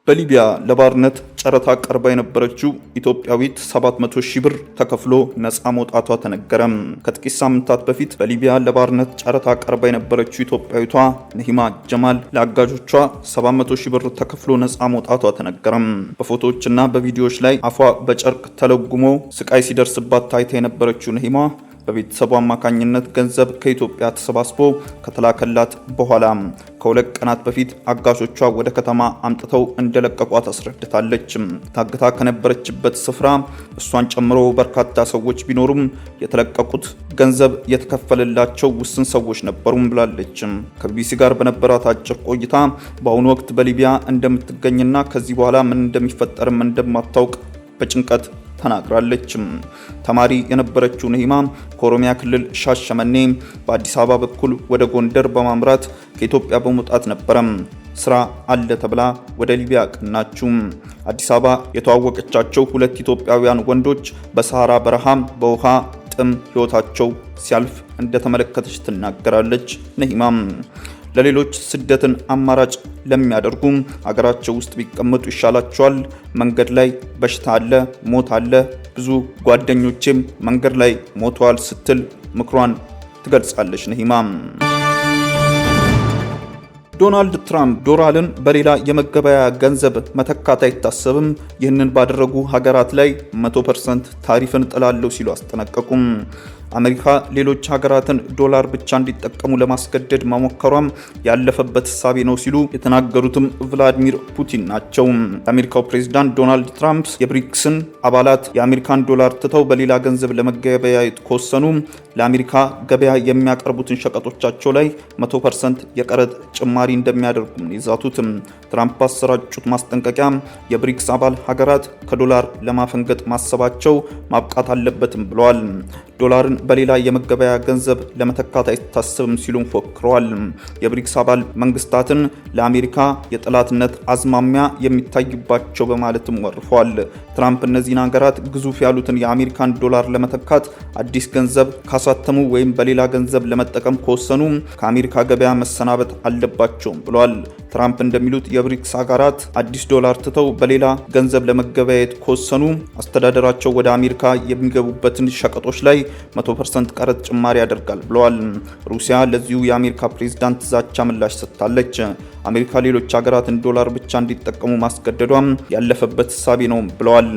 በሊቢያ ለባርነት ጨረታ ቀርባ የነበረችው ኢትዮጵያዊት 700 ሺህ ብር ተከፍሎ ነፃ መውጣቷ ተነገረ። ከጥቂት ሳምንታት በፊት በሊቢያ ለባርነት ጨረታ ቀርባ የነበረችው ኢትዮጵያዊቷ ነሂማ ጀማል ለአጋጆቿ 700 ሺህ ብር ተከፍሎ ነፃ መውጣቷ ተነገረ። በፎቶዎችና በቪዲዮዎች ላይ አፏ በጨርቅ ተለጉሞ ስቃይ ሲደርስባት ታይታ የነበረችው ነሂማ በቤተሰቡ አማካኝነት ገንዘብ ከኢትዮጵያ ተሰባስቦ ከተላከላት በኋላ ከሁለት ቀናት በፊት አጋሾቿ ወደ ከተማ አምጥተው እንደለቀቋት አስረድታለች። ታግታ ከነበረችበት ስፍራ እሷን ጨምሮ በርካታ ሰዎች ቢኖሩም የተለቀቁት ገንዘብ የተከፈለላቸው ውስን ሰዎች ነበሩም ብላለች። ከቢቢሲ ጋር በነበራት አጭር ቆይታ በአሁኑ ወቅት በሊቢያ እንደምትገኝና ከዚህ በኋላ ምን እንደሚፈጠርም እንደማታውቅ በጭንቀት ተናግራለች። ተማሪ የነበረችው ነሂማ ከኦሮሚያ ክልል ሻሸመኔ በአዲስ አበባ በኩል ወደ ጎንደር በማምራት ከኢትዮጵያ በመውጣት ነበረ ስራ አለ ተብላ ወደ ሊቢያ ቀናችው። አዲስ አበባ የተዋወቀቻቸው ሁለት ኢትዮጵያውያን ወንዶች በሰሃራ በረሃ በውሃ ጥም ህይወታቸው ሲያልፍ እንደተመለከተች ትናገራለች። ነሂማ ለሌሎች ስደትን አማራጭ ለሚያደርጉ አገራቸው ውስጥ ቢቀመጡ ይሻላቸዋል። መንገድ ላይ በሽታ አለ፣ ሞት አለ፣ ብዙ ጓደኞቼም መንገድ ላይ ሞተዋል ስትል ምክሯን ትገልጻለች ነሂማ። ዶናልድ ትራምፕ ዶላርን በሌላ የመገበያያ ገንዘብ መተካት አይታሰብም፣ ይህንን ባደረጉ ሀገራት ላይ 100% ታሪፍን ጥላለሁ ሲሉ አስጠነቀቁም። አሜሪካ ሌሎች ሀገራትን ዶላር ብቻ እንዲጠቀሙ ለማስገደድ መሞከሯም ያለፈበት ሐሳብ ነው ሲሉ የተናገሩትም ቭላዲሚር ፑቲን ናቸው። የአሜሪካው ፕሬዝዳንት ዶናልድ ትራምፕ የብሪክስን አባላት የአሜሪካን ዶላር ትተው በሌላ ገንዘብ ለመገበያየት ከወሰኑ ለአሜሪካ ገበያ የሚያቀርቡትን ሸቀጦቻቸው ላይ 100% የቀረጥ ጭማሪ እንደሚያደርጉም ይዛቱት። ትራምፕ ባሰራጩት ማስጠንቀቂያ የብሪክስ አባል ሀገራት ከዶላር ለማፈንገጥ ማሰባቸው ማብቃት አለበትም ብለዋል። ዶላርን በሌላ የመገበያ ገንዘብ ለመተካት አይታሰብም ሲሉም ፎክረዋል። የብሪክስ አባል መንግስታትን ለአሜሪካ የጠላትነት አዝማሚያ የሚታይባቸው በማለትም ወርፈዋል። ትራምፕ እነዚህን ሀገራት ግዙፍ ያሉትን የአሜሪካን ዶላር ለመተካት አዲስ ገንዘብ ካሳተሙ ወይም በሌላ ገንዘብ ለመጠቀም ከወሰኑ ከአሜሪካ ገበያ መሰናበት አለባቸውም ብለዋል። ትራምፕ እንደሚሉት የብሪክስ ሀገራት አዲስ ዶላር ትተው በሌላ ገንዘብ ለመገበያየት ከወሰኑ አስተዳደራቸው ወደ አሜሪካ የሚገቡበትን ሸቀጦች ላይ 100% ቀረጥ ጭማሪ ያደርጋል ብለዋል። ሩሲያ ለዚሁ የአሜሪካ ፕሬዝዳንት ዛቻ ምላሽ ሰጥታለች። አሜሪካ ሌሎች ሀገራትን ዶላር ብቻ እንዲጠቀሙ ማስገደዷም ያለፈበት ሐሳብ ነው ብለዋል።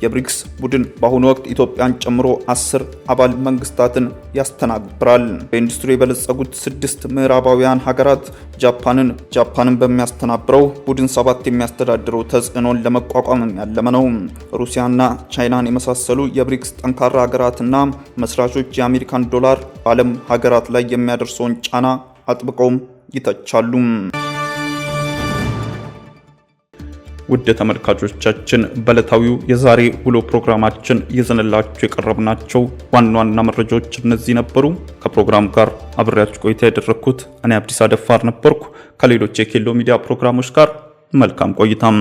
የብሪክስ ቡድን በአሁኑ ወቅት ኢትዮጵያን ጨምሮ 10 አባል መንግስታትን ያስተናግዳል። በኢንዱስትሪ የበለጸጉት 6 ምዕራባውያን ሀገራት ጃፓንን በሚያስተናብረው ቡድን 7 የሚያስተዳድረው ተጽዕኖን ለመቋቋም ያለመ ነው። ሩሲያና ቻይናን የመሳሰሉ የብሪክስ ጠንካራ ሀገራትና መስራቾች የአሜሪካን ዶላር በዓለም ሀገራት ላይ የሚያደርሰውን ጫና አጥብቀውም ይተቻሉ። ውድ ተመልካቾቻችን በዕለታዊው የዛሬ ውሎ ፕሮግራማችን ይዘንላችሁ የቀረብናቸው ዋና ዋና መረጃዎች እነዚህ ነበሩ። ከፕሮግራም ጋር አብሬያችሁ ቆይታ ያደረኩት እኔ አብዲስ አደፋር ነበርኩ። ከሌሎች የኬሎ ሚዲያ ፕሮግራሞች ጋር መልካም ቆይታም